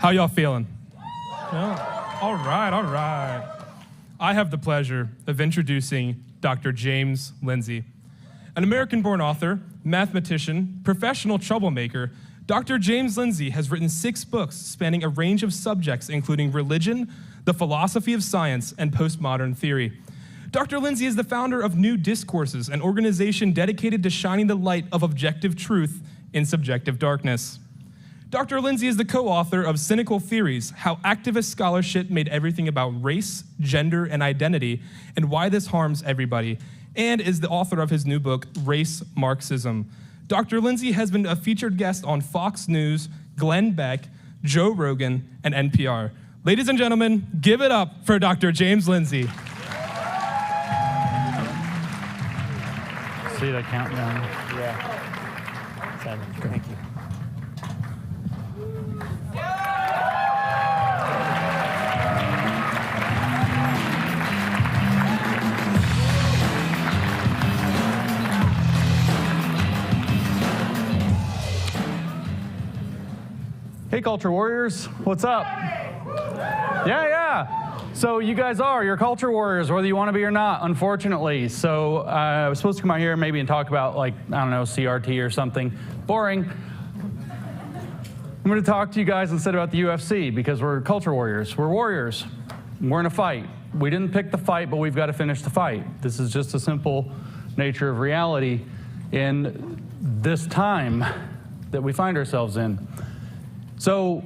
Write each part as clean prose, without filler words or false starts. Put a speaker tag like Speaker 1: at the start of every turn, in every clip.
Speaker 1: How y'all feeling? Yeah. All right. I have the pleasure of introducing Dr. James Lindsay. An American-born author, mathematician, professional troublemaker, Dr. James Lindsay has written 6 books spanning a range of subjects including religion, the philosophy of science, and postmodern theory. Dr. Lindsay is the founder of New Discourses, an organization dedicated to shining the light of objective truth in subjective darkness. Dr. Lindsay is the co-author of Cynical Theories, How Activist Scholarship Made Everything About Race, Gender, and Identity, and Why This Harms Everybody, and is the author of his new book, Race Marxism. Dr. Lindsay has been a featured guest on Fox News, Glenn Beck, Joe Rogan, and NPR. Ladies and gentlemen, give it up for Dr. James Lindsay.
Speaker 2: See that countdown?
Speaker 3: Yeah. 7. Thank you.
Speaker 2: Hey, Culture Warriors, what's up? Yeah. So you guys you're Culture Warriors, whether you want to be or not, unfortunately. So I was supposed to come out here maybe and talk about, like, I don't know, CRT or something. Boring. I'm going to talk to you guys instead about the UFC because we're Culture Warriors. We're warriors. We're in a fight. We didn't pick the fight, but we've got to finish the fight. This is just a simple nature of reality in this time that we find ourselves in. So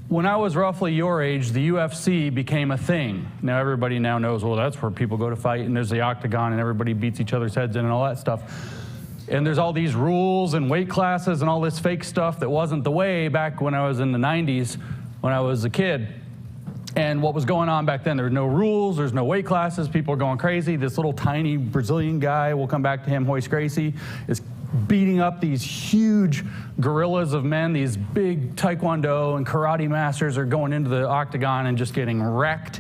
Speaker 2: when I was roughly your age, the UFC became a thing. Now everybody now knows, well, that's where people go to fight, and there's the octagon, and everybody beats each other's heads in and all that stuff. And there's all these rules and weight classes and all this fake stuff that wasn't the way back when I was in the 90s, when I was a kid. And what was going on back then, there were no rules, there's no weight classes, people are going crazy. This little tiny Brazilian guy, we'll come back to him, Royce Gracie, is beating up these huge gorillas of men. These big taekwondo and karate masters are going into the octagon and just getting wrecked.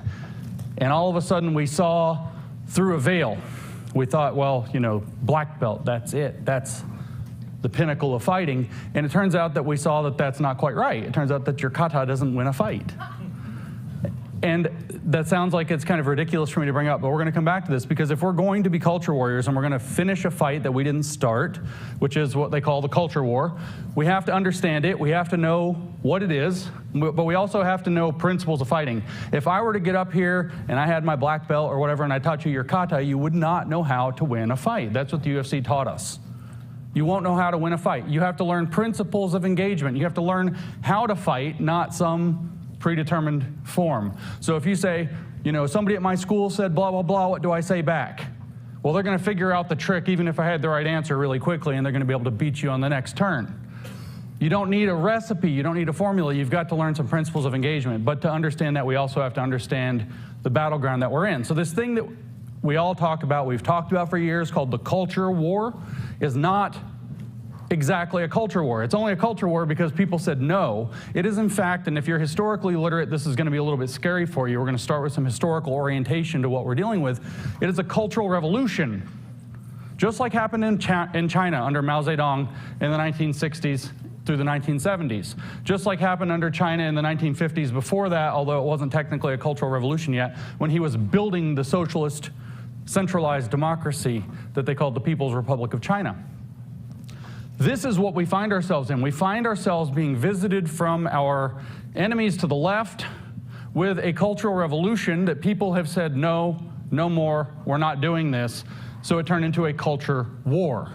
Speaker 2: And all of a sudden we saw through a veil. We thought, well, black belt, that's it. That's the pinnacle of fighting. And it turns out that we saw that that's not quite right. It turns out that your kata doesn't win a fight. And that sounds like it's kind of ridiculous for me to bring up, but we're going to come back to this because if we're going to be culture warriors and we're going to finish a fight that we didn't start, which is what they call the culture war, we have to understand it, we have to know what it is, but we also have to know principles of fighting. If I were to get up here and I had my black belt or whatever and I taught you your kata, you would not know how to win a fight. That's what the UFC taught us. You won't know how to win a fight. You have to learn principles of engagement. You have to learn how to fight, not some predetermined form. So if you say, somebody at my school said blah, blah, blah, what do I say back? Well, they're going to figure out the trick even if I had the right answer really quickly, and they're going to be able to beat you on the next turn. You don't need a recipe. You don't need a formula. You've got to learn some principles of engagement. But to understand that, we also have to understand the battleground that we're in. So this thing that we all talk about, we've talked about for years, called the culture war, is not exactly a culture war. It's only a culture war because people said no. It is in fact, and if you're historically literate, this is going to be a little bit scary for you. We're going to start with some historical orientation to what we're dealing with. It is a cultural revolution. Just like happened in China under Mao Zedong in the 1960s through the 1970s. Just like happened under China in the 1950s before that, although it wasn't technically a cultural revolution yet, when he was building the socialist centralized democracy that they called the People's Republic of China. This is what we find ourselves in. We find ourselves being visited from our enemies to the left with a cultural revolution that people have said, no more, we're not doing this. So it turned into a culture war.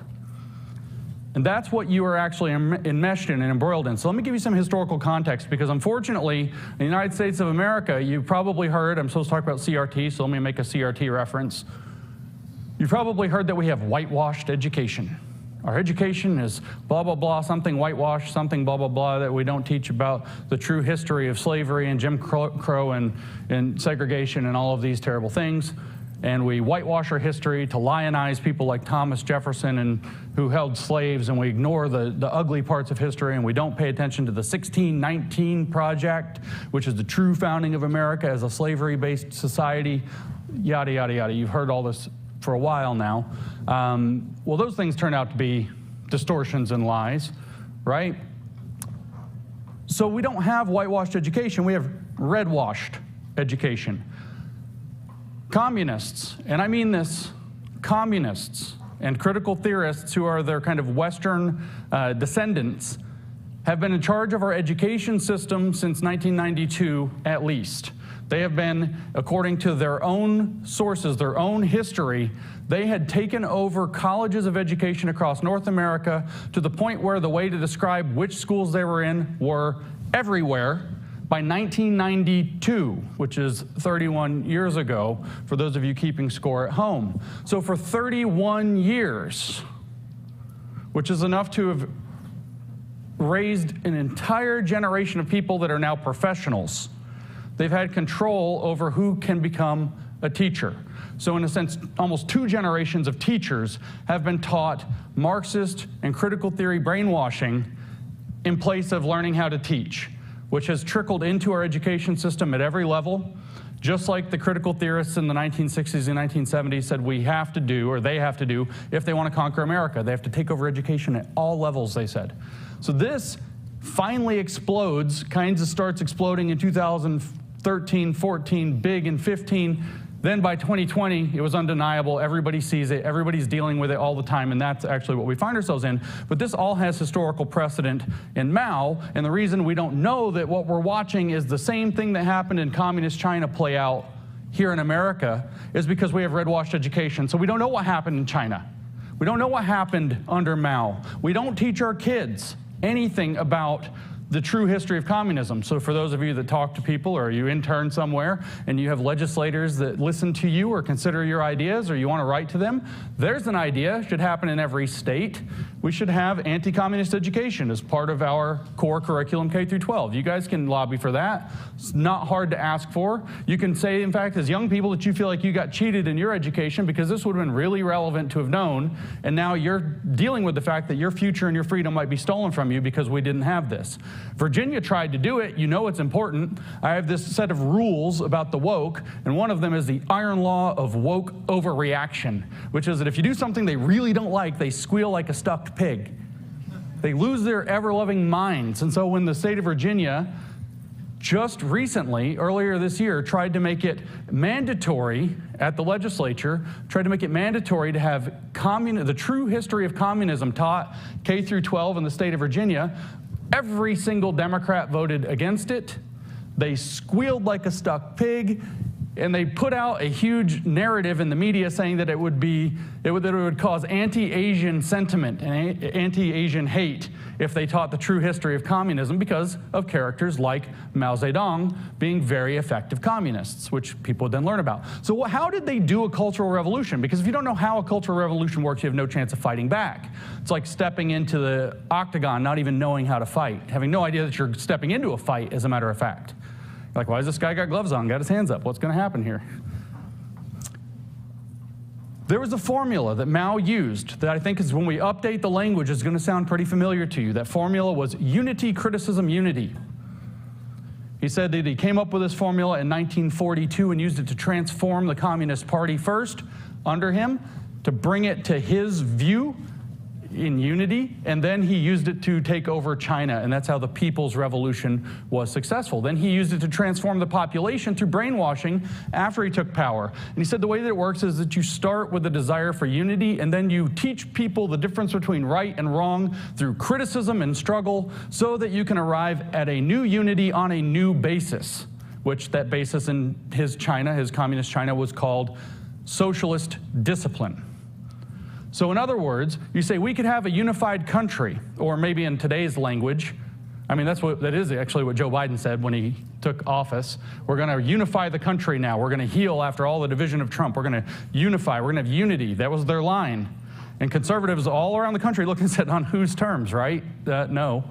Speaker 2: And that's what you are actually enmeshed in and embroiled in. So let me give you some historical context, because unfortunately, in the United States of America, you've probably heard, I'm supposed to talk about CRT, so let me make a CRT reference. You've probably heard that we have whitewashed education. Our education is blah, blah, blah, something whitewashed, something blah, blah, blah, that we don't teach about the true history of slavery and Jim Crow and segregation and all of these terrible things. And we whitewash our history to lionize people like Thomas Jefferson and who held slaves, and we ignore the ugly parts of history, and we don't pay attention to the 1619 Project, which is the true founding of America as a slavery-based society, yada, yada, yada. You've heard all this for a while now. Well, those things turn out to be distortions and lies, right? So we don't have whitewashed education, we have red-washed education. Communists, and I mean this, communists and critical theorists who are their kind of Western descendants have been in charge of our education system since 1992 at least. They have been, according to their own sources, their own history, they had taken over colleges of education across North America to the point where the way to describe which schools they were in were everywhere by 1992, which is 31 years ago, for those of you keeping score at home. So for 31 years, which is enough to have raised an entire generation of people that are now professionals, they've had control over who can become a teacher. So in a sense, almost 2 generations of teachers have been taught Marxist and critical theory brainwashing in place of learning how to teach, which has trickled into our education system at every level. Just like the critical theorists in the 1960s and 1970s said we have to do, or they have to do, if they want to conquer America. They have to take over education at all levels, they said. So this finally explodes, kind of starts exploding in 2013, 14, big in 15. Then by 2020, it was undeniable. Everybody sees it. Everybody's dealing with it all the time, and that's actually what we find ourselves in. But this all has historical precedent in Mao, and the reason we don't know that what we're watching is the same thing that happened in communist China play out here in America is because we have red-washed education. So we don't know what happened in China. We don't know what happened under Mao. We don't teach our kids anything about the true history of communism. So for those of you that talk to people, or you intern somewhere and you have legislators that listen to you or consider your ideas, or you want to write to them, there's an idea, should happen in every state. We should have anti-communist education as part of our core curriculum K through 12. You guys can lobby for that. It's not hard to ask for. You can say, in fact, as young people, that you feel like you got cheated in your education because this would have been really relevant to have known, and now you're dealing with the fact that your future and your freedom might be stolen from you because we didn't have this. Virginia tried to do it. You know it's important. I have this set of rules about the woke, and one of them is the iron law of woke overreaction, which is that if you do something they really don't like, they squeal like a stuffed pig. They lose their ever-loving minds. And so when the state of Virginia just recently, earlier this year, tried to make it mandatory at the legislature, tried to make it mandatory to have the true history of communism taught K through 12 in the state of Virginia, every single Democrat voted against it. They squealed like a stuck pig, and they put out a huge narrative in the media saying that it would cause anti-Asian sentiment and anti-Asian hate if they taught the true history of communism because of characters like Mao Zedong being very effective communists, which people would then learn about. So how did they do a cultural revolution? Because if you don't know how a cultural revolution works, you have no chance of fighting back. It's like stepping into the octagon, not even knowing how to fight, having no idea that you're stepping into a fight, as a matter of fact. Like, why has this guy got gloves on, got his hands up? What's going to happen here? There was a formula that Mao used that I think is, when we update the language, is going to sound pretty familiar to you. That formula was unity, criticism, unity. He said that he came up with this formula in 1942 and used it to transform the Communist Party first under him, to bring it to his view in unity, and then he used it to take over China, and that's how the People's Revolution was successful. Then he used it to transform the population through brainwashing after he took power. And he said the way that it works is that you start with a desire for unity, and then you teach people the difference between right and wrong through criticism and struggle, so that you can arrive at a new unity on a new basis, which that basis in his China, his communist China, was called socialist discipline. So in other words, you say we could have a unified country, or maybe in today's language, I mean, that is actually what Joe Biden said when he took office. We're going to unify the country now. We're going to heal after all the division of Trump. We're going to unify. We're going to have unity. That was their line. And conservatives all around the country look and said, on whose terms, right? No.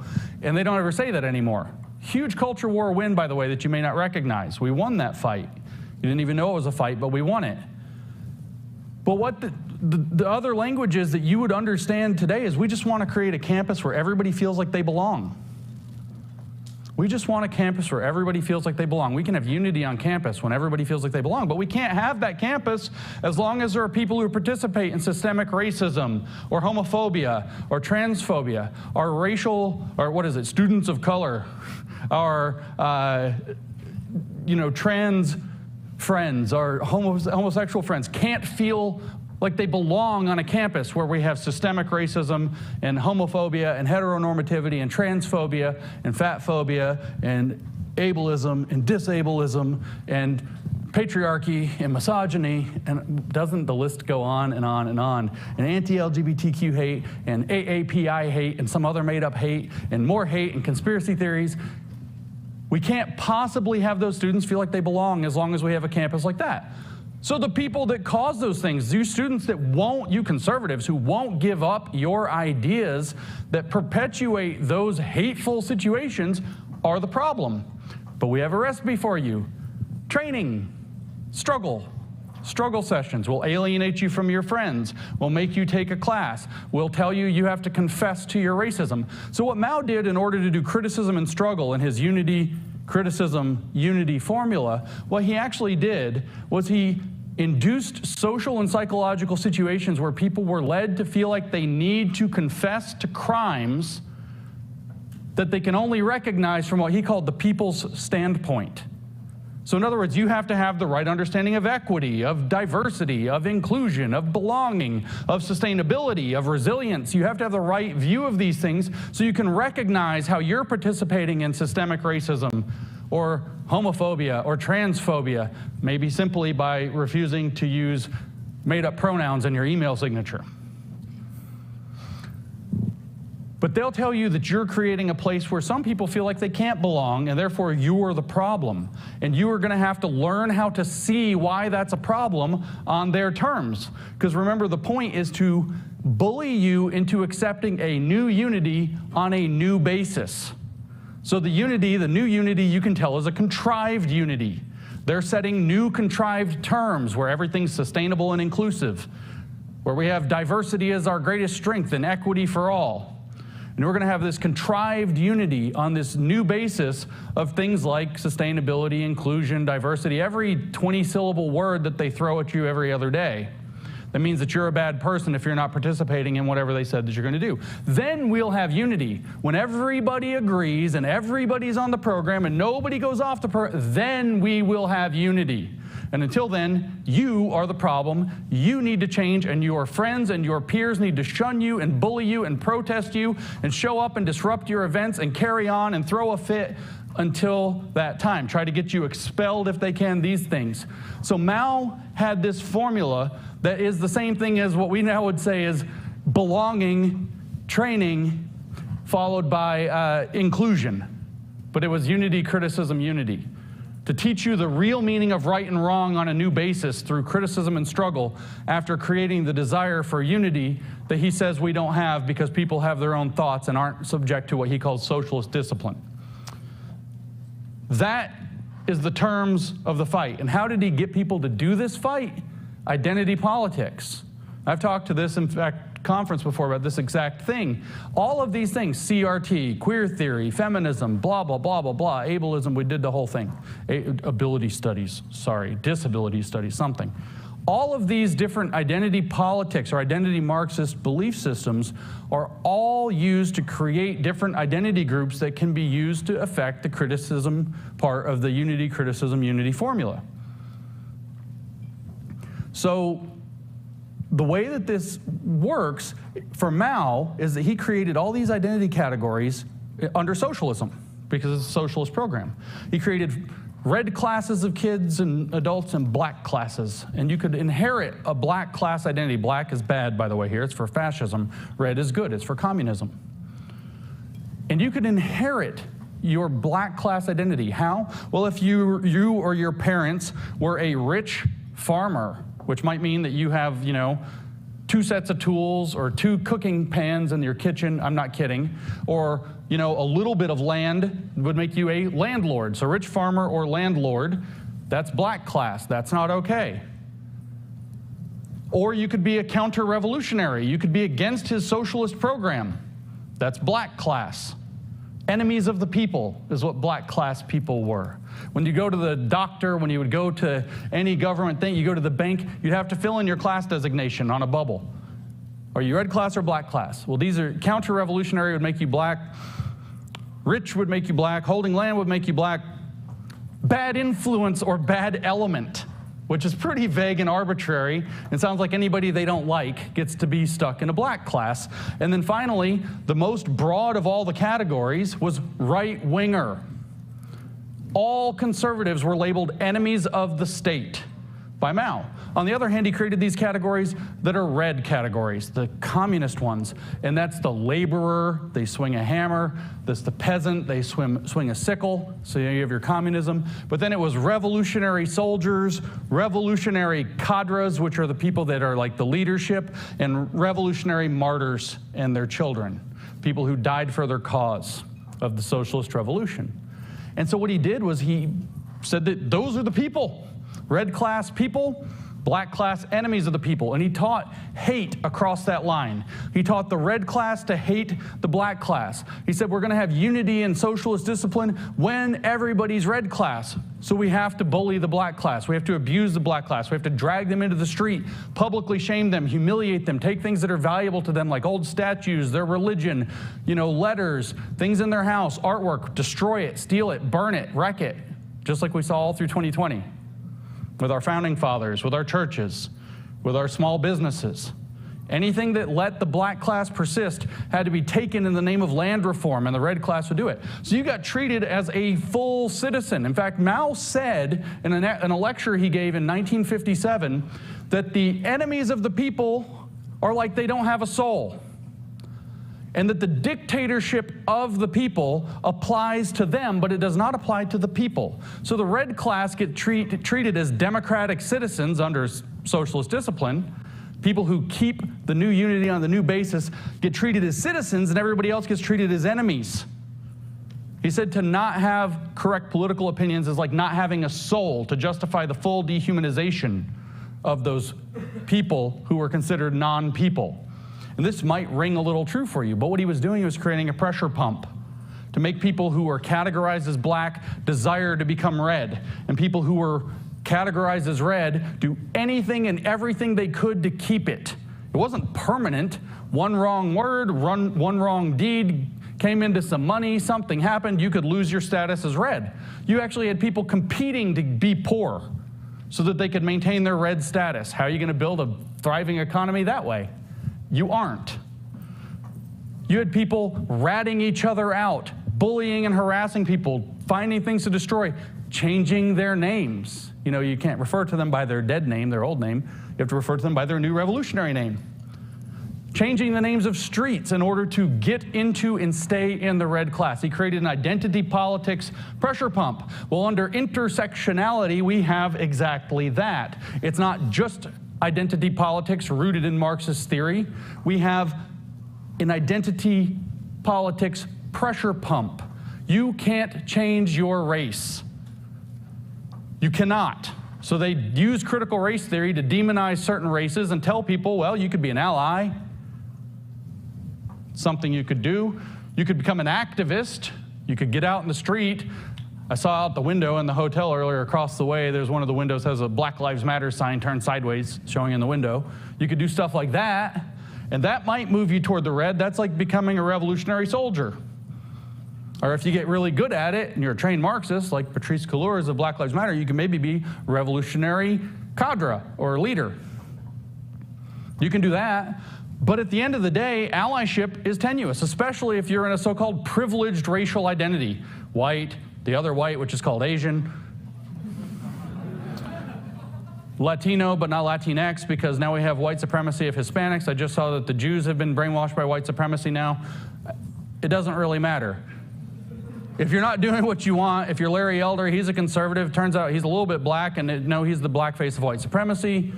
Speaker 2: And they don't ever say that anymore. Huge culture war win, by the way, that you may not recognize. We won that fight. You didn't even know it was a fight, but we won it. But what the other language is that you would understand today is we just want to create a campus where everybody feels like they belong. We just want a campus where everybody feels like they belong. We can have unity on campus when everybody feels like they belong, but we can't have that campus as long as there are people who participate in systemic racism or homophobia or transphobia or racial, or what is it, students of color, or trans friends or homosexual friends can't feel like they belong on a campus where we have systemic racism and homophobia and heteronormativity and transphobia and fat phobia and ableism and disableism and patriarchy and misogyny, and doesn't the list go on and on and on, and anti-LGBTQ hate and AAPI hate and some other made-up hate and more hate and conspiracy theories. We can't possibly have those students feel like they belong as long as we have a campus like that. So the people that cause those things, you students that won't, you conservatives who won't give up your ideas that perpetuate those hateful situations are the problem. But we have a recipe for you. Training, struggle sessions. We'll alienate you from your friends. We'll make you take a class. We'll tell you you have to confess to your racism. So what Mao did in order to do criticism and struggle in his criticism unity formula, what he actually did was he induced social and psychological situations where people were led to feel like they need to confess to crimes that they can only recognize from what he called the people's standpoint. So in other words, you have to have the right understanding of equity, of diversity, of inclusion, of belonging, of sustainability, of resilience. You have to have the right view of these things so you can recognize how you're participating in systemic racism or homophobia or transphobia, maybe simply by refusing to use made-up pronouns in your email signature. But they'll tell you that you're creating a place where some people feel like they can't belong, and therefore you're the problem. And you are going to have to learn how to see why that's a problem on their terms. Because remember, the point is to bully you into accepting a new unity on a new basis. So the new unity, you can tell, is a contrived unity. They're setting new contrived terms where everything's sustainable and inclusive, where we have diversity as our greatest strength and equity for all. And we're going to have this contrived unity on this new basis of things like sustainability, inclusion, diversity, every 20-syllable word that they throw at you every other day. That means that you're a bad person if you're not participating in whatever they said that you're going to do. Then we'll have unity. When everybody agrees and everybody's on the program and nobody goes off the program, then we will have unity. And until then, you are the problem. You need to change, and your friends and your peers need to shun you and bully you and protest you and show up and disrupt your events and carry on and throw a fit until that time. Try to get you expelled if they can, these things. So Mao had this formula that is the same thing as what we now would say is belonging, training, followed by inclusion. But it was unity, criticism, unity. To teach you the real meaning of right and wrong on a new basis through criticism and struggle after creating the desire for unity that he says we don't have because people have their own thoughts and aren't subject to what he calls socialist discipline. That is the terms of the fight. And how did he get people to do this fight? Identity politics. I've talked to this, in fact, conference before about this exact thing. All of these things, CRT, queer theory, feminism, blah, blah, blah, blah, blah, ableism, we did the whole thing. Disability studies, something. All of these different identity politics or identity Marxist belief systems are all used to create different identity groups that can be used to affect the criticism part of the unity, criticism, unity formula. So the way that this works for Mao is that he created all these identity categories under socialism because it's a socialist program. He created red classes of kids and adults and black classes. And you could inherit a black class identity. Black is bad, by the way, here. It's for fascism. Red is good. It's for communism. And you could inherit your black class identity. How? Well, if you or your parents were a rich farmer, which might mean that you have, 2 sets of tools or 2 cooking pans in your kitchen. I'm not kidding. Or, a little bit of land would make you a landlord. So rich farmer or landlord, that's black class. That's not okay. Or you could be a counter-revolutionary. You could be against his socialist program. That's black class. Enemies of the people is what black class people were. When you go to the doctor, when you would go to any government thing, you go to the bank, you'd have to fill in your class designation on a bubble. Are you red class or black class? Well, these are counter-revolutionary would make you black, rich would make you black, holding land would make you black, bad influence or bad element, which is pretty vague and arbitrary. It sounds like anybody they don't like gets to be stuck in a black class. And then finally, the most broad of all the categories was right-winger. All conservatives were labeled enemies of the state by Mao. On the other hand, he created these categories that are red categories, the communist ones, and that's the laborer, they swing a hammer, that's the peasant, they swing a sickle, so you have your communism. But then it was revolutionary soldiers, revolutionary cadres, which are the people that are like the leadership, and revolutionary martyrs and their children, people who died for their cause of the socialist revolution. And so what he did was he said that those are the people, red class people, black class enemies of the people, and he taught hate across that line. He taught the red class to hate the black class. He said we're going to have unity and socialist discipline when everybody's red class. So we have to bully the black class. We have to abuse the black class. We have to drag them into the street, publicly shame them, humiliate them, take things that are valuable to them like old statues, their religion, letters, things in their house, artwork, destroy it, steal it, burn it, wreck it, just like we saw all through 2020. With our founding fathers, with our churches, with our small businesses. Anything that let the black class persist had to be taken in the name of land reform, and the red class would do it. So you got treated as a full citizen. In fact, Mao said in a lecture he gave in 1957 that the enemies of the people are like they don't have a soul, and that the dictatorship of the people applies to them, but it does not apply to the people. So the red class get treated as democratic citizens under socialist discipline. People who keep the new unity on the new basis get treated as citizens, and everybody else gets treated as enemies. He said to not have correct political opinions is like not having a soul, to justify the full dehumanization of those people who were considered non-people. And this might ring a little true for you, but what he was doing was creating a pressure pump to make people who were categorized as black desire to become red, and people who were categorized as red do anything and everything they could to keep it. It wasn't permanent. One wrong word, one wrong deed came into some money, something happened, you could lose your status as red. You actually had people competing to be poor so that they could maintain their red status. How are you going to build a thriving economy that way? You aren't. You had people ratting each other out, bullying and harassing people, finding things to destroy, changing their names. You can't refer to them by their dead name, their old name. You have to refer to them by their new revolutionary name. Changing the names of streets in order to get into and stay in the red class. He created an identity politics pressure pump. Well, under intersectionality, we have exactly that. It's not just identity politics rooted in Marxist theory. We have an identity politics pressure pump. You can't change your race. You cannot. So they use critical race theory to demonize certain races and tell people, well, you could be an ally, something you could do. You could become an activist. You could get out in the street. I saw out the window in the hotel earlier across the way, there's one of the windows has a Black Lives Matter sign turned sideways showing in the window. You could do stuff like that, and that might move you toward the red. That's like becoming a revolutionary soldier. Or if you get really good at it and you're a trained Marxist, like Patrice Cullors of Black Lives Matter, you can maybe be revolutionary cadre or leader. You can do that. But at the end of the day, allyship is tenuous, especially if you're in a so-called privileged racial identity. White, the other white, which is called Asian. Latino, but not Latinx, because now we have white supremacy of Hispanics. I just saw that the Jews have been brainwashed by white supremacy now. It doesn't really matter. If you're not doing what you want, if you're Larry Elder, he's a conservative, turns out he's a little bit black, and no, he's the blackface of white supremacy.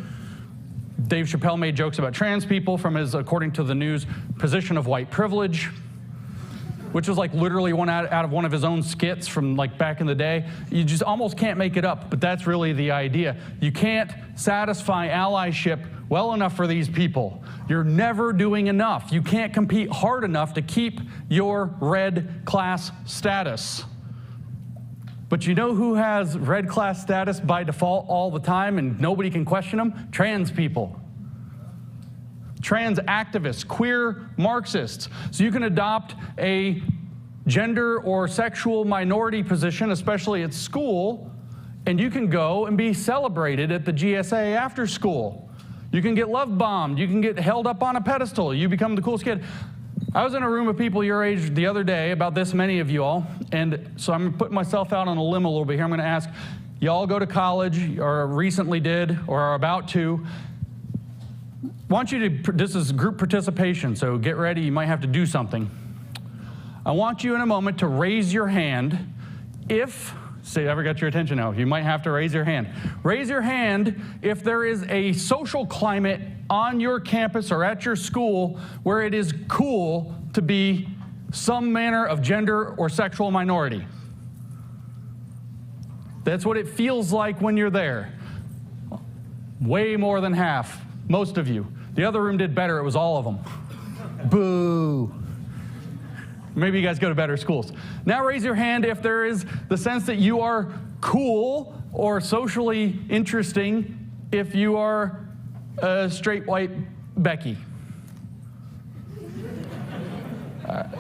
Speaker 2: Dave Chappelle made jokes about trans people from his, according to the news, position of white privilege. which is like literally one out of one of his own skits from like back in the day. You just almost can't make it up, but that's really the idea. You can't satisfy allyship well enough for these people. You're never doing enough. You can't compete hard enough to keep your red class status. But you know who has red class status by default all the time and nobody can question them? Trans people. Trans activists, queer Marxists. So you can adopt a gender or sexual minority position, especially at school, and you can go and be celebrated at the GSA after school. You can get love bombed. You can get held up on a pedestal. You become the coolest kid. I was in a room of people your age the other day, about this many of you all, and so I'm putting myself out on a limb a little bit here. I'm going to ask, y'all go to college or recently did or are about to. I want you to, this is group participation, so get ready, you might have to do something. I want you in a moment to raise your hand if, say, I ever got your attention now, you might have to raise your hand. Raise your hand if there is a social climate on your campus or at your school where it is cool to be some manner of gender or sexual minority. That's what it feels like when you're there. Way more than half, most of you. The other room did better, it was all of them. Boo. Maybe you guys go to better schools. Now raise your hand if there is the sense that you are cool or socially interesting if you are a straight white Becky.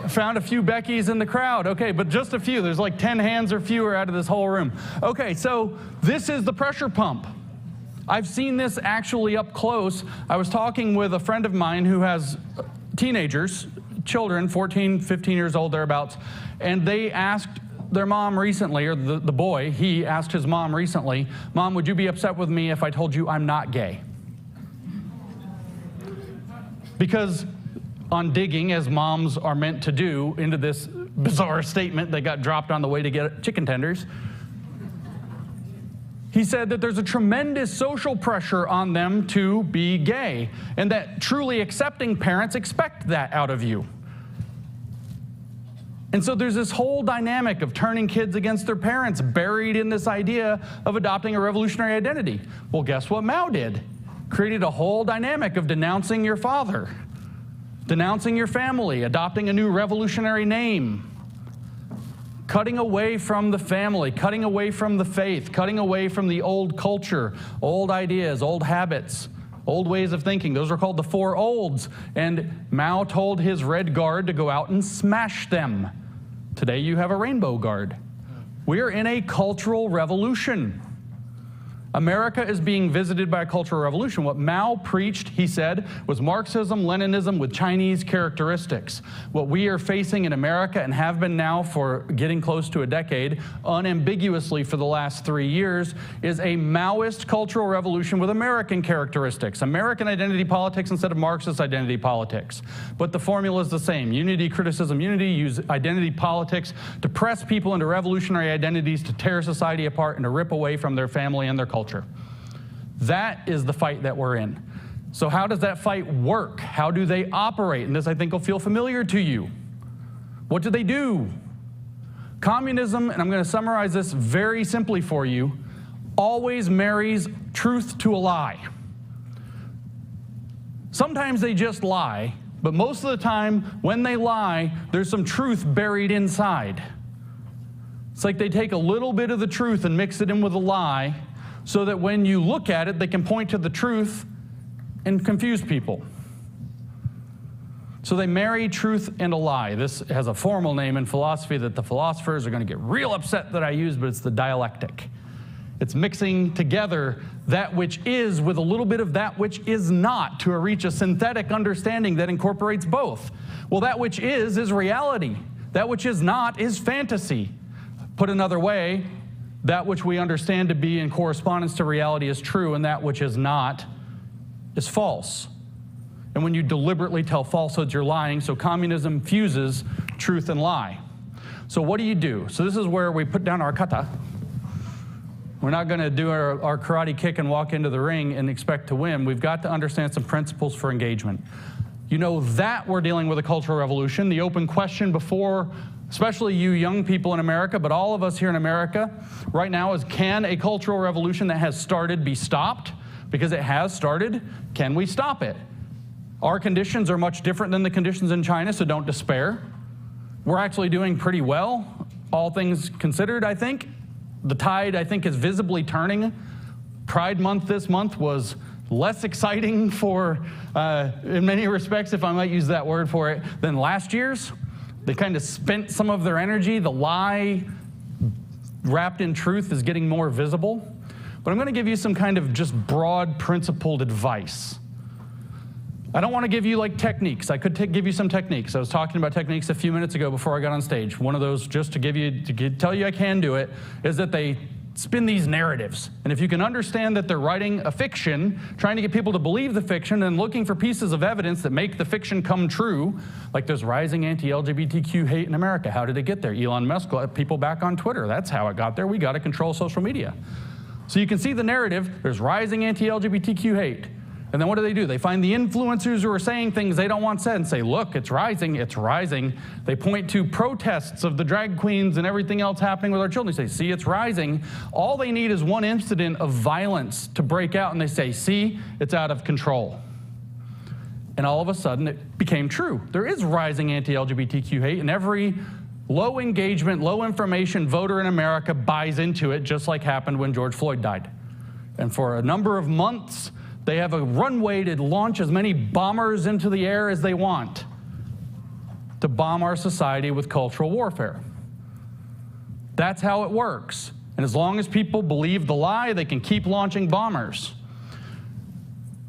Speaker 2: Found a few Beckys in the crowd. Okay, but just a few. There's like 10 hands or fewer out of this whole room. Okay, so this is the pressure pump. I've seen this actually up close. I was talking with a friend of mine who has teenagers, children, 14, 15 years old, thereabouts, and they asked their mom recently, or the boy, he asked his mom recently, Mom, would you be upset with me if I told you I'm not gay? Because on digging, as moms are meant to do, into this bizarre statement that got dropped on the way to get chicken tenders, he said that there's a tremendous social pressure on them to be gay, and that truly accepting parents expect that out of you. And so there's this whole dynamic of turning kids against their parents, buried in this idea of adopting a revolutionary identity. Well, guess what Mao did? Created a whole dynamic of denouncing your father, denouncing your family, adopting a new revolutionary name, cutting away from the family, cutting away from the faith, cutting away from the old culture, old ideas, old habits, old ways of thinking. Those are called the four olds. And Mao told his Red Guard to go out and smash them. Today you have a Rainbow Guard. We're in a cultural revolution. America is being visited by a cultural revolution. What Mao preached, he said, was Marxism, Leninism with Chinese characteristics. What we are facing in America, and have been now for getting close to a decade, unambiguously for the last 3 years, is a Maoist cultural revolution with American characteristics. American identity politics instead of Marxist identity politics. But the formula is the same. Unity, criticism, unity. Use identity politics to press people into revolutionary identities, to tear society apart, and to rip away from their family and their culture. That is the fight that we're in. So how does that fight work? How do they operate? And this, I think, will feel familiar to you. What do they do? Communism, and I'm going to summarize this very simply for you, always marries truth to a lie. Sometimes they just lie, but most of the time when they lie, there's some truth buried inside. It's like they take a little bit of the truth and mix it in with a lie, so that when you look at it, they can point to the truth and confuse people. So they marry truth and a lie. This has a formal name in philosophy that the philosophers are going to get real upset that I use, but it's the dialectic. It's mixing together that which is with a little bit of that which is not to reach a synthetic understanding that incorporates both. Well, that which is reality. That which is not is fantasy. Put another way, that which we understand to be in correspondence to reality is true, and that which is not is false. And when you deliberately tell falsehoods, you're lying, so communism fuses truth and lie. So what do? So this is where we put down our kata. We're not going to do our karate kick and walk into the ring and expect to win. We've got to understand some principles for engagement. You know that we're dealing with a cultural revolution. The open question before, especially you young people in America, but all of us here in America right now is, can a cultural revolution that has started be stopped? Because it has started, can we stop it? Our conditions are much different than the conditions in China, so don't despair. We're actually doing pretty well, all things considered, I think. The tide, I think, is visibly turning. Pride Month this month was less exciting for, in many respects, if I might use that word for it, than last year's. They kind of spent some of their energy. The lie wrapped in truth is getting more visible. But I'm going to give you some kind of just broad principled advice. I don't want to give you like techniques. I could give you some techniques. I was talking about techniques a few minutes ago before I got on stage. One of those, just to tell you I can do it, is that they spin these narratives. And if you can understand that they're writing a fiction, trying to get people to believe the fiction and looking for pieces of evidence that make the fiction come true, like there's rising anti-LGBTQ hate in America. How did it get there? Elon Musk let people back on Twitter. That's how it got there. We got to control social media. So you can see the narrative. There's rising anti-LGBTQ hate. And then what do? They find the influencers who are saying things they don't want said and say, look, it's rising, it's rising. They point to protests of the drag queens and everything else happening with our children. They say, see, it's rising. All they need is one incident of violence to break out, and they say, see, it's out of control. And all of a sudden, it became true. There is rising anti-LGBTQ hate, and every low engagement, low information voter in America buys into it, just like happened when George Floyd died. And for a number of months, they have a runway to launch as many bombers into the air as they want to bomb our society with cultural warfare. That's how it works. And as long as people believe the lie, they can keep launching bombers.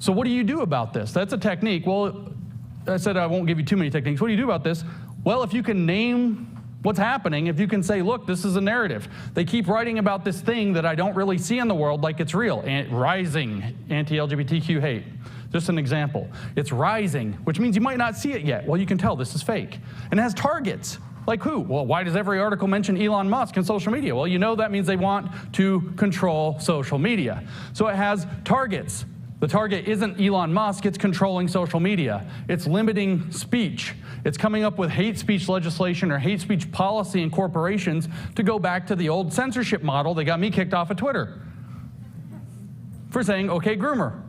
Speaker 2: So what do you do about this? That's a technique. Well, I said I won't give you too many techniques. What do you do about this? Well, if you can name what's happening, if you can say, look, this is a narrative. They keep writing about this thing that I don't really see in the world like it's real. Rising anti-LGBTQ hate. Just an example. It's rising, which means you might not see it yet. Well, you can tell this is fake. And it has targets. Like who? Well, why does every article mention Elon Musk and social media? Well, you know that means they want to control social media. So it has targets. The target isn't Elon Musk, it's controlling social media. It's limiting speech. It's coming up with hate speech legislation or hate speech policy in corporations to go back to the old censorship model that got me kicked off of Twitter for saying, okay, groomer,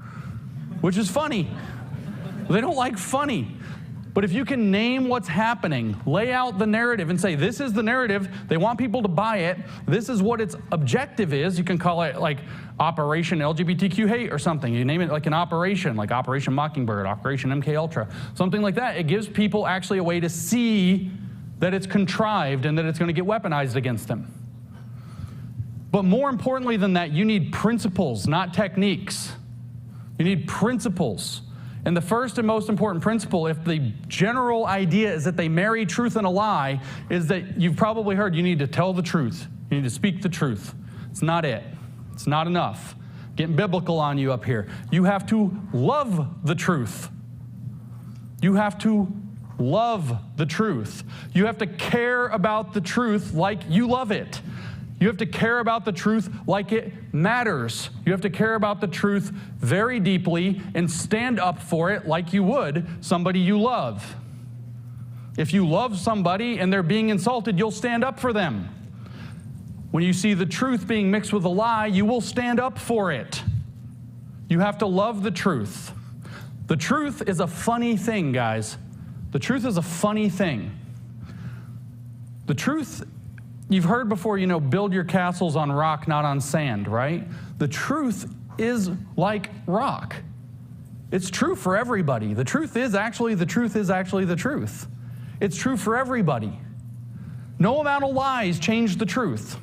Speaker 2: which is funny. They don't like funny. But if you can name what's happening, lay out the narrative and say, this is the narrative, they want people to buy it, this is what its objective is. You can call it like Operation LGBTQ hate or something. You name it like an operation, like Operation Mockingbird, Operation MKUltra, something like that. It gives people actually a way to see that it's contrived and that it's going to get weaponized against them. But more importantly than that, you need principles, not techniques. You need principles. And the first and most important principle, if the general idea is that they marry truth and a lie, is that you've probably heard you need to tell the truth. You need to speak the truth. It's not it. It's not enough. Getting biblical on you up here. You have to love the truth. You have to love the truth. You have to care about the truth like you love it. You have to care about the truth like it matters. You have to care about the truth very deeply and stand up for it like you would somebody you love. If you love somebody and they're being insulted, you'll stand up for them. When you see the truth being mixed with a lie, you will stand up for it. You have to love the truth. The truth is a funny thing, guys. The truth is a funny thing. The truth, you've heard before, build your castles on rock, not on sand, right? The truth is like rock. It's true for everybody. The truth is actually the truth. It's true for everybody. No amount of lies change the truth.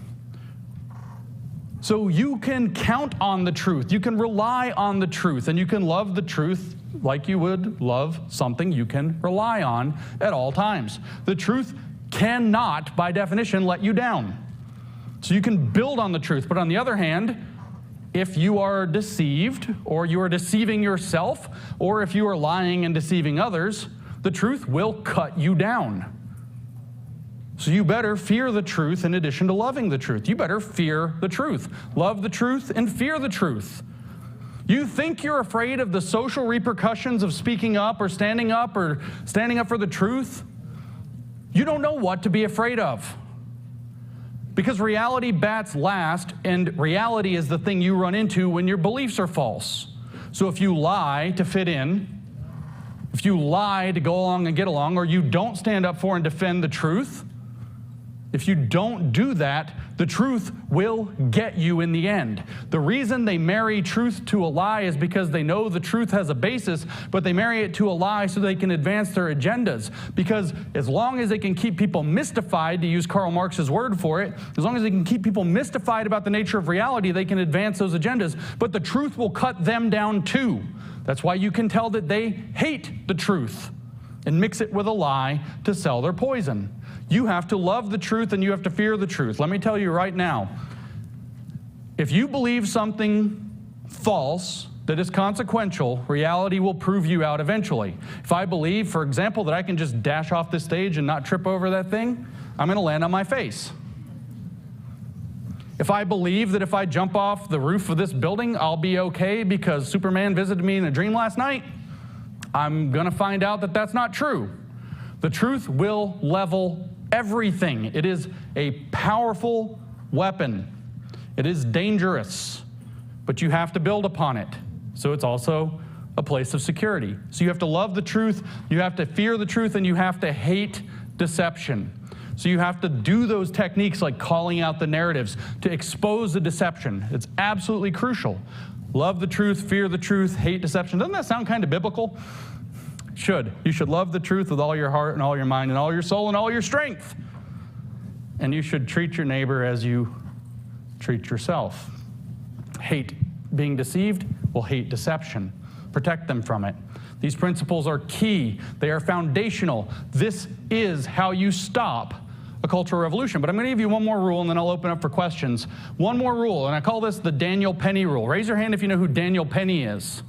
Speaker 2: So you can count on the truth. You can rely on the truth, and you can love the truth like you would love something you can rely on at all times. The truth cannot, by definition, let you down. So you can build on the truth. But on the other hand, if you are deceived, or you are deceiving yourself, or if you are lying and deceiving others, the truth will cut you down. So you better fear the truth in addition to loving the truth. You better fear the truth. Love the truth and fear the truth. You think you're afraid of the social repercussions of speaking up or standing up for the truth? You don't know what to be afraid of. Because reality bats last, and reality is the thing you run into when your beliefs are false. So if you lie to fit in, if you lie to go along and get along, or you don't stand up for and defend the truth, if you don't do that, the truth will get you in the end. The reason they marry truth to a lie is because they know the truth has a basis, but they marry it to a lie so they can advance their agendas. Because as long as they can keep people mystified, to use Karl Marx's word for it, as long as they can keep people mystified about the nature of reality, they can advance those agendas. But the truth will cut them down too. That's why you can tell that they hate the truth and mix it with a lie to sell their poison. You have to love the truth and you have to fear the truth. Let me tell you right now, if you believe something false that is consequential, reality will prove you out eventually. If I believe, for example, that I can just dash off this stage and not trip over that thing, I'm going to land on my face. If I believe that if I jump off the roof of this building, I'll be okay because Superman visited me in a dream last night, I'm going to find out that that's not true. The truth will level everything. It is a powerful weapon. It is dangerous, but you have to build upon it. So it's also a place of security. So you have to love the truth, you have to fear the truth, and you have to hate deception. So you have to do those techniques like calling out the narratives to expose the deception. It's absolutely crucial. Love the truth, fear the truth, hate deception. Doesn't that sound kind of biblical? Should. You should love the truth with all your heart and all your mind and all your soul and all your strength. And you should treat your neighbor as you treat yourself. Hate being deceived, will hate deception. Protect them from it. These principles are key. They are foundational. This is how you stop a cultural revolution. But I'm going to give you one more rule, and then I'll open up for questions. One more rule, and I call this the Daniel Penny rule. Raise your hand if you know who Daniel Penny is.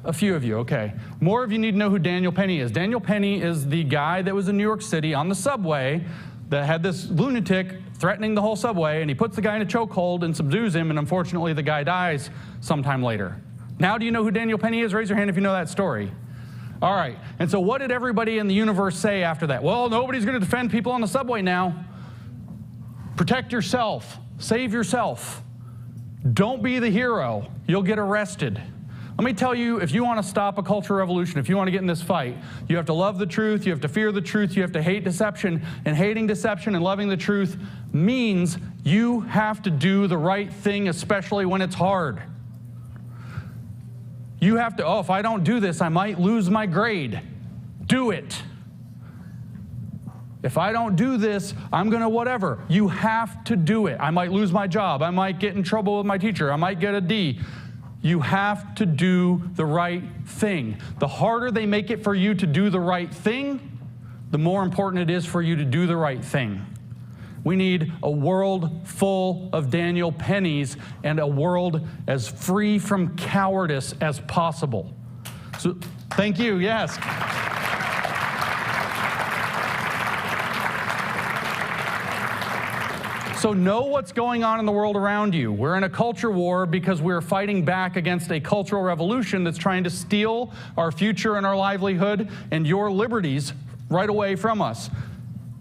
Speaker 2: A few of you, okay. More of you need to know who Daniel Penny is. Daniel Penny is the guy that was in New York City on the subway that had this lunatic threatening the whole subway, and he puts the guy in a chokehold and subdues him, and unfortunately the guy dies sometime later. Now do you know who Daniel Penny is? Raise your hand if you know that story. All right, and so what did everybody in the universe say after that? Well, nobody's going to defend people on the subway now. Protect yourself. Save yourself. Don't be the hero. You'll get arrested. Let me tell you, if you want to stop a cultural revolution, if you want to get in this fight, you have to love the truth, you have to fear the truth, you have to hate deception, and hating deception and loving the truth means you have to do the right thing, especially when it's hard. You have to, if I don't do this, I might lose my grade. Do it. If I don't do this, I'm going to whatever. You have to do it. I might lose my job. I might get in trouble with my teacher. I might get a D. You have to do the right thing. The harder they make it for you to do the right thing, the more important it is for you to do the right thing. We need a world full of Daniel Pennies and a world as free from cowardice as possible. So, thank you, yes. So know what's going on in the world around you. We're in a culture war because we're fighting back against a cultural revolution that's trying to steal our future and our livelihood and your liberties right away from us.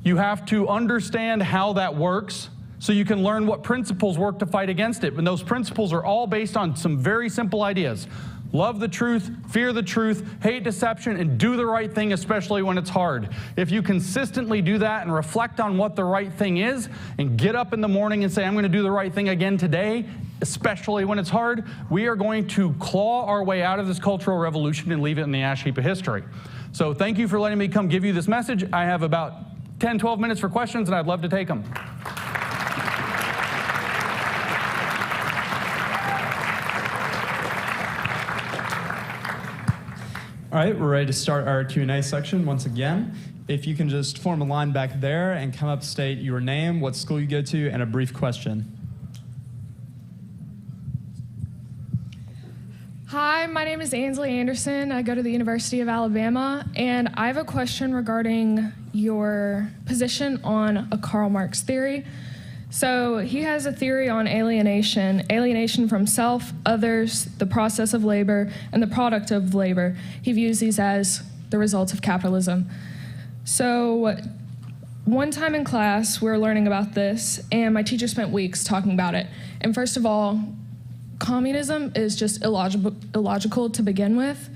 Speaker 2: You have to understand how that works so you can learn what principles work to fight against it. And those principles are all based on some very simple ideas. Love the truth, fear the truth, hate deception, and do the right thing, especially when it's hard. If you consistently do that and reflect on what the right thing is and get up in the morning and say, I'm going to do the right thing again today, especially when it's hard, we are going to claw our way out of this cultural revolution and leave it in the ash heap of history. So thank you for letting me come give you this message. I have about 10, 12 minutes for questions, and I'd love to take them.
Speaker 4: All right, we're ready to start our Q&A section once again. If you can just form a line back there and come up, state your name, what school you go to, and a brief question.
Speaker 5: Hi, my name is Ainsley Anderson. I go to the University of Alabama, and I have a question regarding your position on a Karl Marx theory. So he has a theory on alienation from self, others, the process of labor, and the product of labor. He views these as the results of capitalism. So one time in class, we were learning about this, and my teacher spent weeks talking about it. And first of all, communism is just illogical to begin with.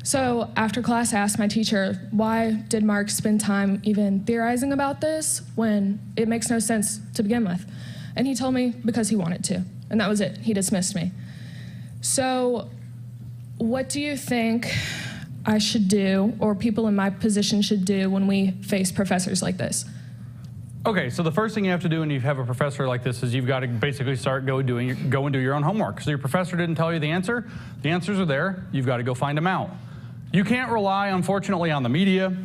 Speaker 5: So after class, I asked my teacher, why did Marx spend time even theorizing about this when it makes no sense to begin with? And he told me because he wanted to, and that was it. He dismissed me. So what do you think I should do, or people in my position should do, when we face professors like this?
Speaker 2: Okay, so the first thing you have to do when you have a professor like this is you've got to basically start go and do your own homework. So your professor didn't tell you the answers are there, you've got to go find them out. You can't rely, unfortunately, on the media.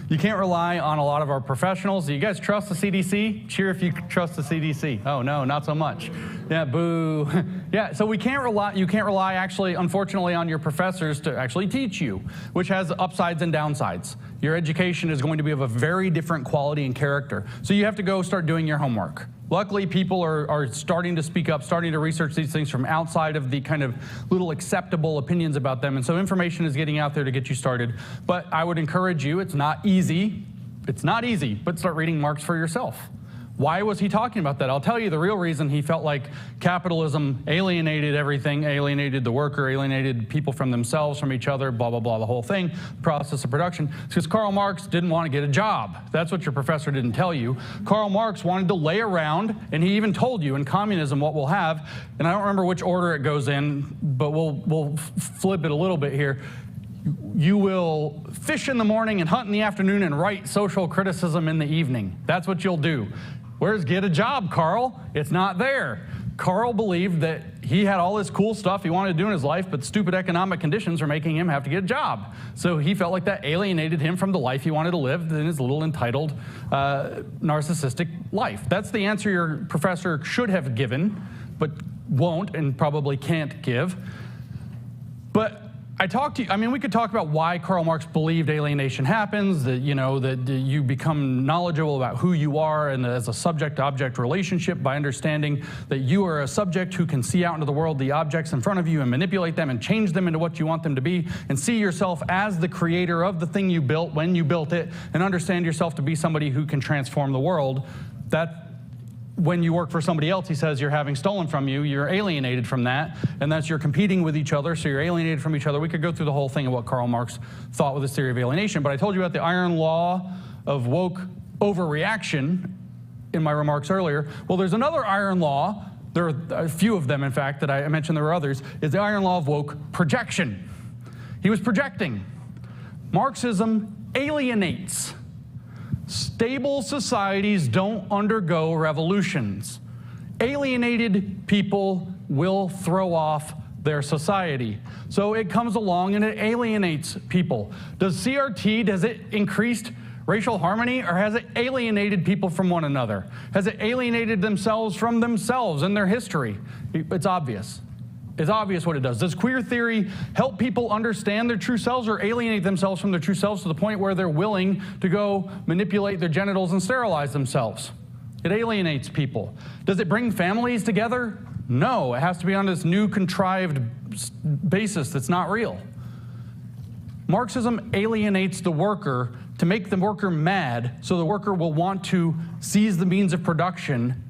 Speaker 2: You can't rely on a lot of our professionals. Do you guys trust the CDC? Cheer if you trust the CDC. Oh, no, not so much. Yeah, boo. Yeah, so you can't rely actually, unfortunately, on your professors to actually teach you, which has upsides and downsides. Your education is going to be of a very different quality and character. So you have to go start doing your homework. Luckily, people are starting to speak up, starting to research these things from outside of the kind of little acceptable opinions about them. And so information is getting out there to get you started. But I would encourage you, it's not easy, but start reading Marx for yourself. Why was he talking about that? I'll tell you the real reason he felt like capitalism alienated everything, alienated the worker, alienated people from themselves, from each other, blah, blah, blah, the whole thing, process of production. It's because Karl Marx didn't want to get a job. That's what your professor didn't tell you. Karl Marx wanted to lay around, and he even told you in communism what we'll have, and I don't remember which order it goes in, but we'll flip it a little bit here. You will fish in the morning and hunt in the afternoon and write social criticism in the evening. That's what you'll do. Where's get a job, Karl? It's not there. Karl believed that he had all this cool stuff he wanted to do in his life, but stupid economic conditions are making him have to get a job. So he felt like that alienated him from the life he wanted to live in his little entitled, narcissistic life. That's the answer your professor should have given, but won't and probably can't give. But we could talk about why Karl Marx believed alienation happens, that you become knowledgeable about who you are and as a subject-object relationship by understanding that you are a subject who can see out into the world the objects in front of you and manipulate them and change them into what you want them to be and see yourself as the creator of the thing you built when you built it and understand yourself to be somebody who can transform the world. That when you work for somebody else, he says you're having stolen from you, you're alienated from that, and that's you're competing with each other, so you're alienated from each other. We could go through the whole thing of what Karl Marx thought with his theory of alienation, but I told you about the iron law of woke overreaction in my remarks earlier. Well, there's another iron law, there are a few of them, in fact, that I mentioned there were others, is the iron law of woke projection. He was projecting. Marxism alienates. Stable societies don't undergo revolutions. Alienated people will throw off their society. So it comes along and it alienates people. Does CRT, has it increased racial harmony, or has it alienated people from one another? Has it alienated themselves from themselves and their history? It's obvious. It's obvious what it does. Does queer theory help people understand their true selves or alienate themselves from their true selves to the point where they're willing to go manipulate their genitals and sterilize themselves? It alienates people. Does it bring families together? No, it has to be on this new contrived basis that's not real. Marxism alienates the worker to make the worker mad, so the worker will want to seize the means of production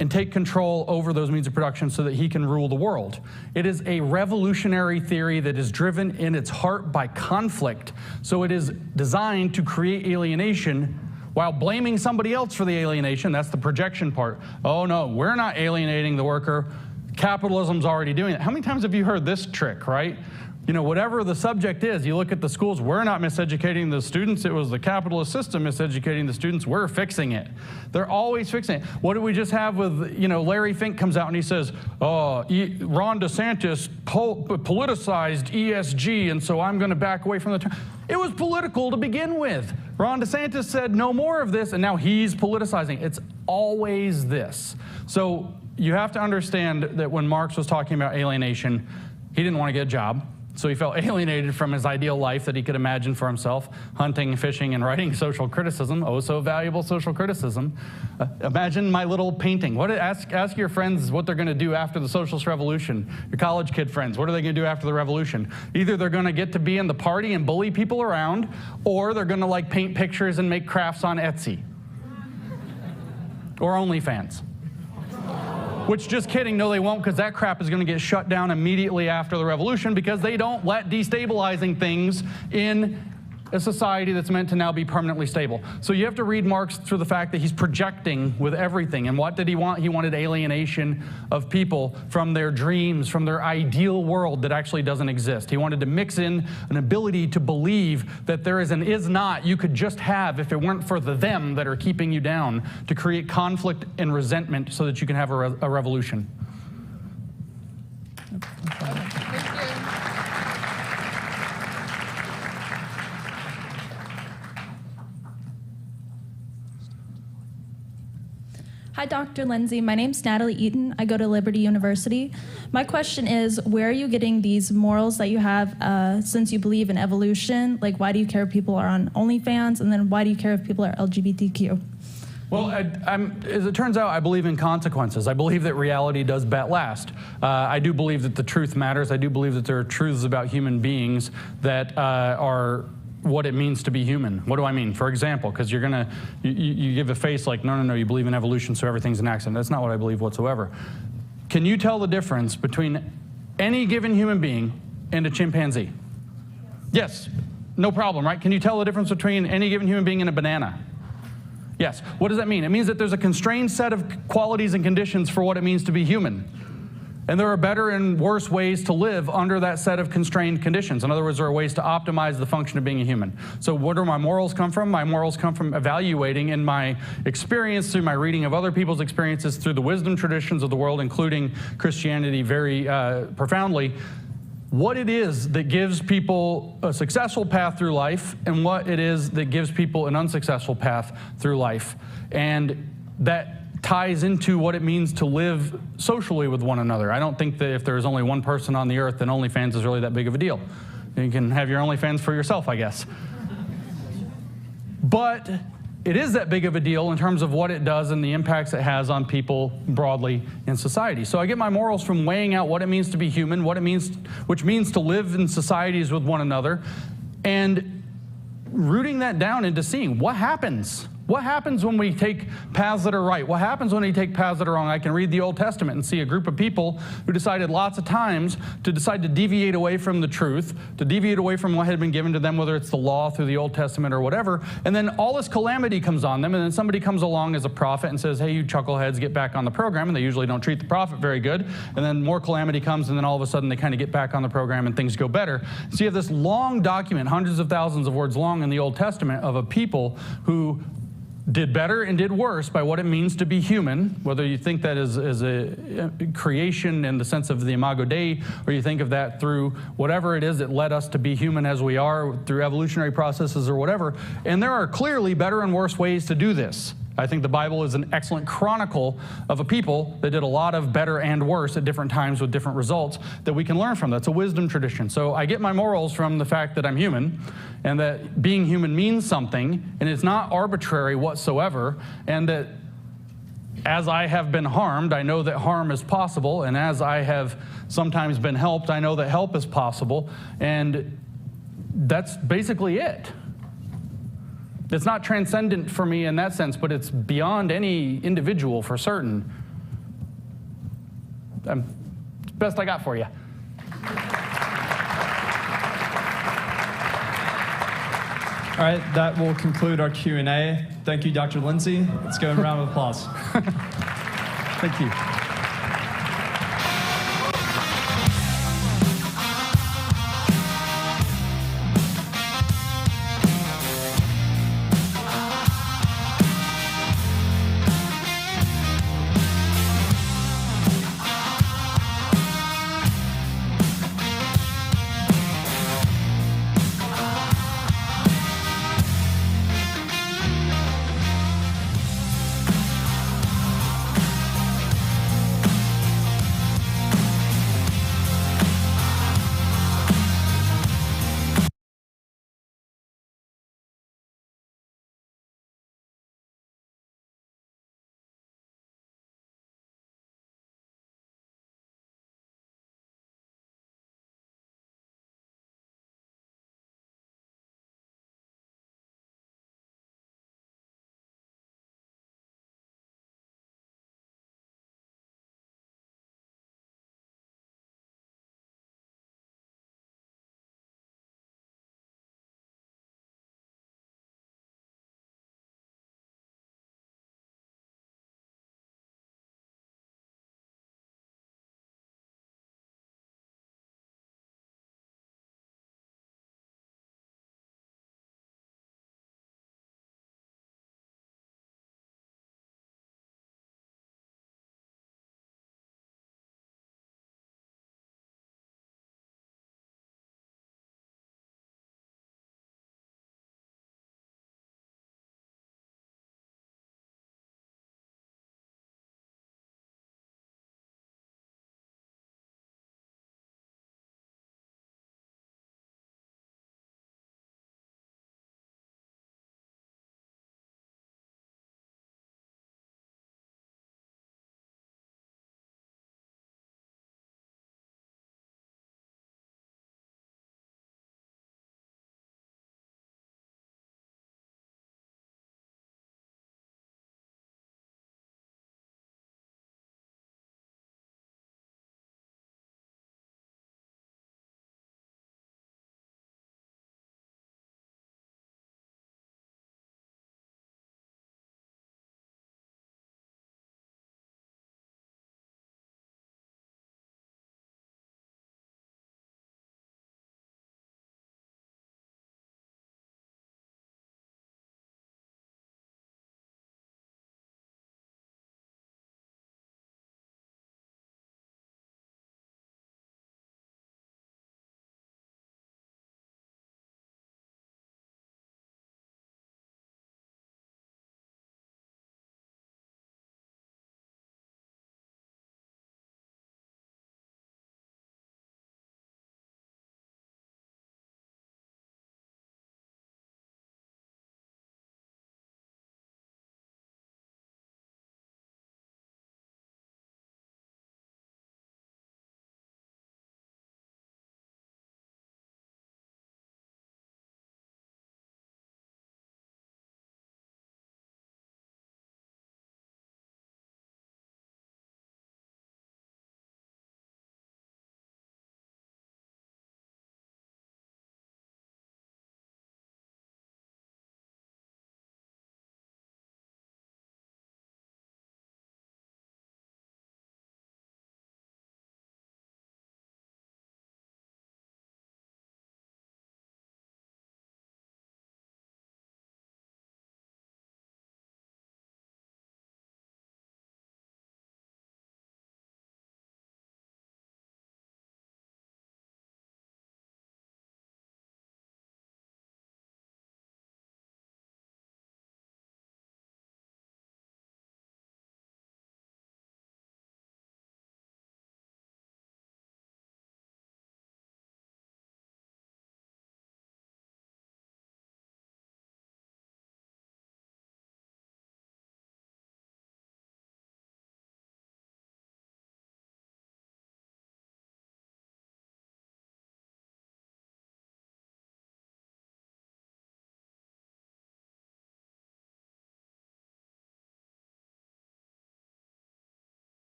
Speaker 2: and take control over those means of production so that he can rule the world. It is a revolutionary theory that is driven in its heart by conflict. So it is designed to create alienation while blaming somebody else for the alienation. That's the projection part. Oh no, we're not alienating the worker. Capitalism's already doing it. How many times have you heard this trick, right? Whatever the subject is, you look at the schools, we're not miseducating the students, it was the capitalist system miseducating the students, we're fixing it. They're always fixing it. What did we just have with, Larry Fink comes out and he says, Ron DeSantis politicized ESG, and so I'm gonna back away from the term. It was political to begin with. Ron DeSantis said no more of this, and now he's politicizing. It's always this. So you have to understand that when Marx was talking about alienation, he didn't want to get a job. So he felt alienated from his ideal life that he could imagine for himself, hunting, fishing, and writing social criticism, oh so valuable social criticism. Imagine my little painting. Ask your friends what they're going to do after the socialist revolution. Your college kid friends, what are they going to do after the revolution? Either they're going to get to be in the party and bully people around, or they're going to like paint pictures and make crafts on Etsy. Or OnlyFans. Which, just kidding, no they won't, because that crap is going to get shut down immediately after the revolution because they don't let destabilizing things in a society that's meant to now be permanently stable. So you have to read Marx through the fact that he's projecting with everything. And what did he want? He wanted alienation of people from their dreams, from their ideal world that actually doesn't exist. He wanted to mix in an ability to believe that there is an is not you could just have if it weren't for the them that are keeping you down, to create conflict and resentment so that you can have a revolution.
Speaker 6: Hi, Dr. Lindsay. My name's Natalie Eaton. I go to Liberty University. My question is, where are you getting these morals that you have since you believe in evolution? Like, why do you care if people are on OnlyFans? And then why do you care if people are LGBTQ?
Speaker 2: Well, as it turns out, I believe in consequences. I believe that reality does bet last. I do believe that the truth matters. I do believe that there are truths about human beings that are what it means to be human. What do I mean? For example, because you give a face like, no, you believe in evolution, so everything's an accident. That's not what I believe whatsoever. Can you tell the difference between any given human being and a chimpanzee? Yes, no problem, right? Can you tell the difference between any given human being and a banana? Yes. What does that mean? It means that there's a constrained set of qualities and conditions for what it means to be human. And there are better and worse ways to live under that set of constrained conditions. In other words, there are ways to optimize the function of being a human. So where do my morals come from? My morals come from evaluating in my experience, through my reading of other people's experiences, through the wisdom traditions of the world, including Christianity very profoundly, what it is that gives people a successful path through life and what it is that gives people an unsuccessful path through life. And that ties into what it means to live socially with one another. I don't think that if there's only one person on the earth, then OnlyFans is really that big of a deal. You can have your OnlyFans for yourself, I guess. But it is that big of a deal in terms of what it does and the impacts it has on people broadly in society. So I get my morals from weighing out what it means to be human, which means to live in societies with one another, and rooting that down into seeing what happens. What happens when we take paths that are right? What happens when we take paths that are wrong? I can read the Old Testament and see a group of people who decided lots of times to decide to deviate away from the truth, to deviate away from what had been given to them, whether it's the law through the Old Testament or whatever, and then all this calamity comes on them, and then somebody comes along as a prophet and says, hey, you chuckleheads, get back on the program, and they usually don't treat the prophet very good, and then more calamity comes, and then all of a sudden they kind of get back on the program and things go better. So you have this long document, hundreds of thousands of words long in the Old Testament, of a people who did better and did worse by what it means to be human, whether you think that is a creation in the sense of the Imago Dei, or you think of that through whatever it is that led us to be human as we are, through evolutionary processes or whatever. And there are clearly better and worse ways to do this. I think the Bible is an excellent chronicle of a people that did a lot of better and worse at different times with different results that we can learn from. That's a wisdom tradition. So I get my morals from the fact that I'm human, and that being human means something, and it's not arbitrary whatsoever, and that as I have been harmed, I know that harm is possible, and as I have sometimes been helped, I know that help is possible, and that's basically it. It's not transcendent for me in that sense, but it's beyond any individual for certain. It's the best I got for you.
Speaker 4: All right, that will conclude our Q&A. Thank you, Dr. Lindsay. Let's go in a round of applause.
Speaker 2: Thank you.